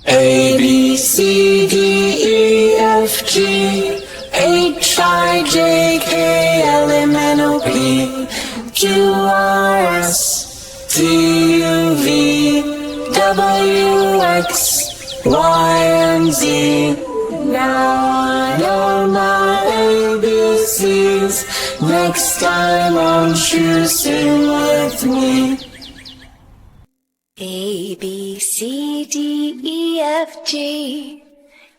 A, B, C, D, E, F, G, H, I, J, K, L, M, N, O, P, Q, R, S, T, U, V, W, X, Y, and Z. Now I know my ABCs. Next time won't you sing with me? A, B, C, D, E, F, G,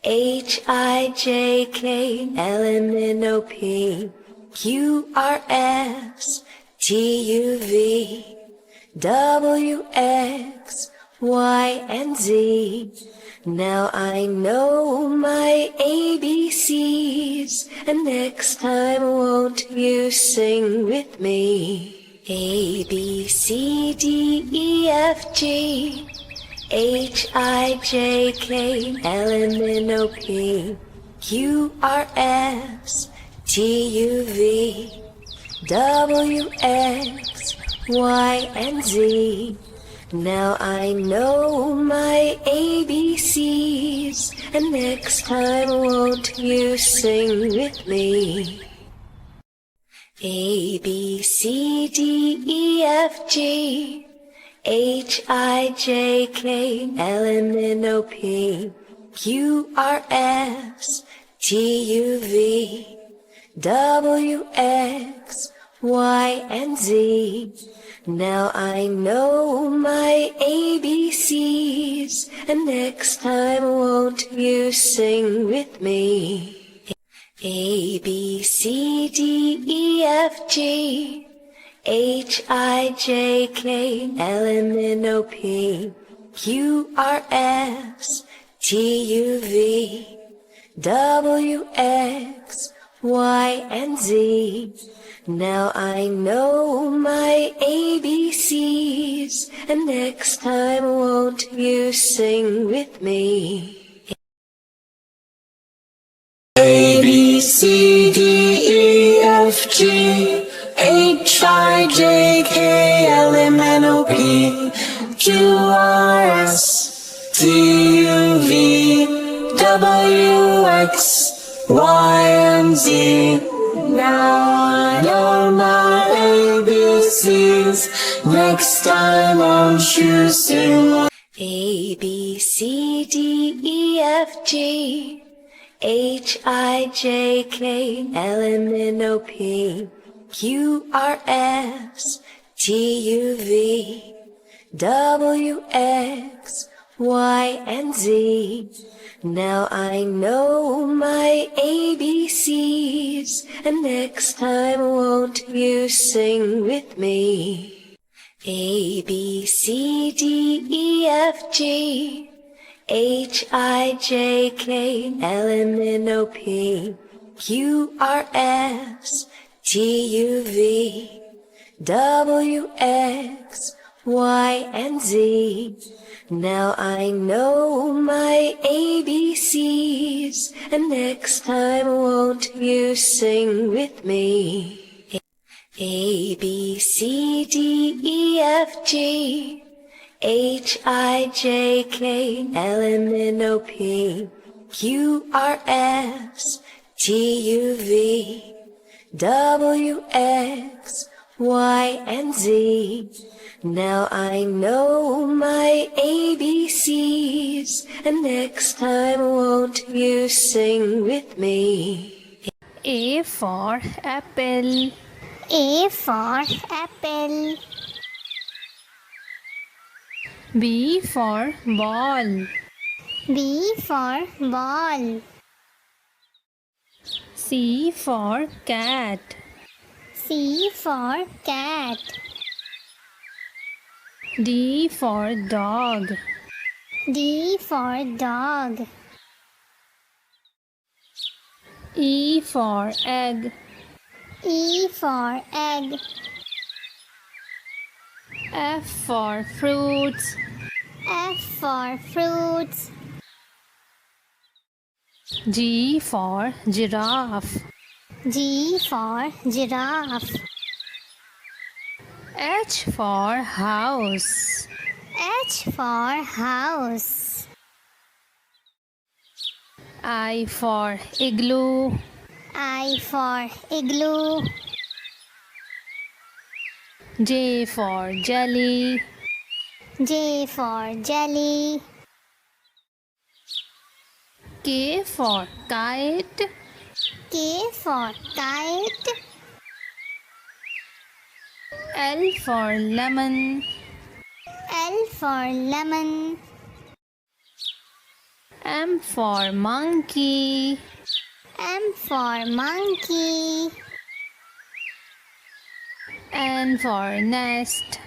H, I, J, K, L, M, N, O, P, Q, R, S, T, U, V, W, X, Y, and Z. Now I know my ABCs, and next time won't you sing with me? A, B, C, D, E, F, G, H, I, J, K, L, M, N, O, P, Q, R, S, T, U, V, W, X, Y, and Z. Now I know my ABCs, and next time won't you sing with me? A, B, C, D, E, F, G, H, I, J, K, L, M, N, O, P, Q, R, S, T, U, V, W, X, Y, and Z. Now I know my ABCs, and next time won't you sing with me? A, B, C, D, E, F, G, H, I, J, K, L, M, N, O, P, Q, R, S, T, U, V, W, X, Y, and Z. Now I know my ABCs, and next time won't you sing with me? A, B, C, D, E, F, G, H, I, J, K, L, M, N, O, P, Q, R, S, T, U, V, W, X, Y, and Z. Now I know my ABCs. Next time won't you sing? A, B, C, D, E, F, G, H, I, J, K, L, M, N, O, P, Q, R, S, T, U, V, W, X, Y, and Z. Now I know my ABCs, and next time won't you sing with me? A, B, C, D, E, F, G, H, I, J, K, L, M, N, O, P, Q, R, S, T, U, V, W, X, Y, and Z. Now I know my ABCs, and next time won't you sing with me? A, B, C, D, E, F, G, H, I, J, K, L, M, N, O, P, Q, R, S, T, U, V, W, X, Y, and Z. Now I know my ABCs, and next time won't you sing with me? A for apple. A for apple. B for ball. B for ball. C for cat. C for cat. D for dog. D for dog. E for egg. E for egg. F for fruits. F for fruits. G for giraffe. G for giraffe. H for house. H for house. I for igloo. I for igloo. J for jelly. J for jelly. K for kite. K for kite. L for lemon. L for lemon. M for monkey. M for monkey. N for nest.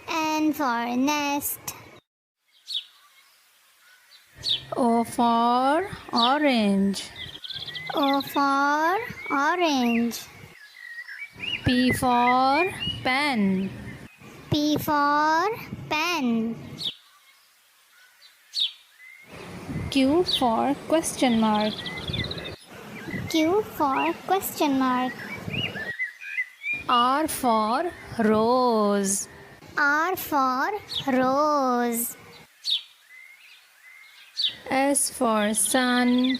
N for nest. O for orange. O for orange. P for pen. P for pen. Q for question mark. Q for question mark. R for rose. R for rose. S for sun.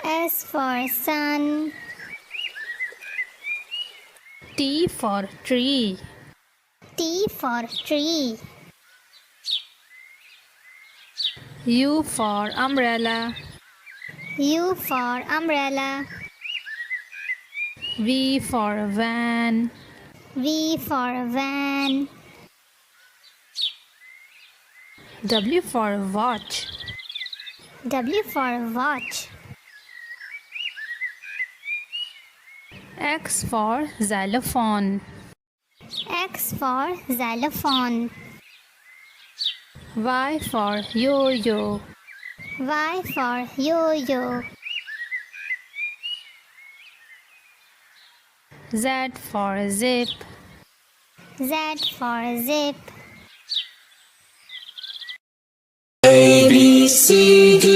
S for sun. T for tree. T for tree. U for umbrella. U for umbrella. V for van. V for van. W for watch. W for watch. X for xylophone. X for xylophone. Y for yo-yo. Y for yo-yo. Z for zip. Z for zip. A B C D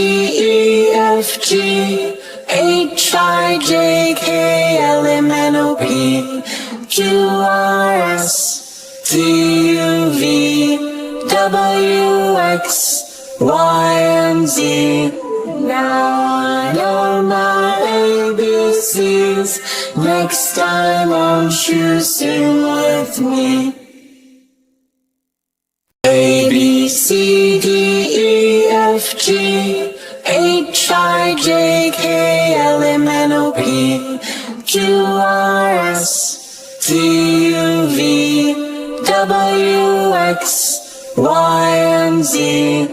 E F G H I J K L M N O P Q R S T U V W X Y and Z. Now I know my ABCs. Next time won't you sing with me? A B C D E F G H I J K L M N O P Q R S T U V W X Y and Z.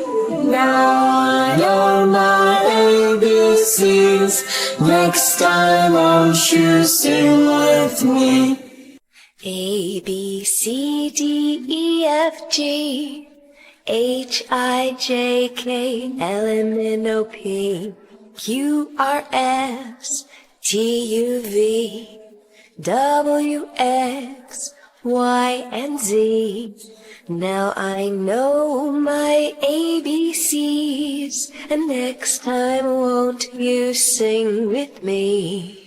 Now I know my ABCs. Next time won't you sing with me? A, B, C, D, E, F, G, H, I, J, K, L, M, N, O, P, Q, R, S, T, U, V, W, X, Y, and Z. Now I know my ABCs, and next time won't you sing with me?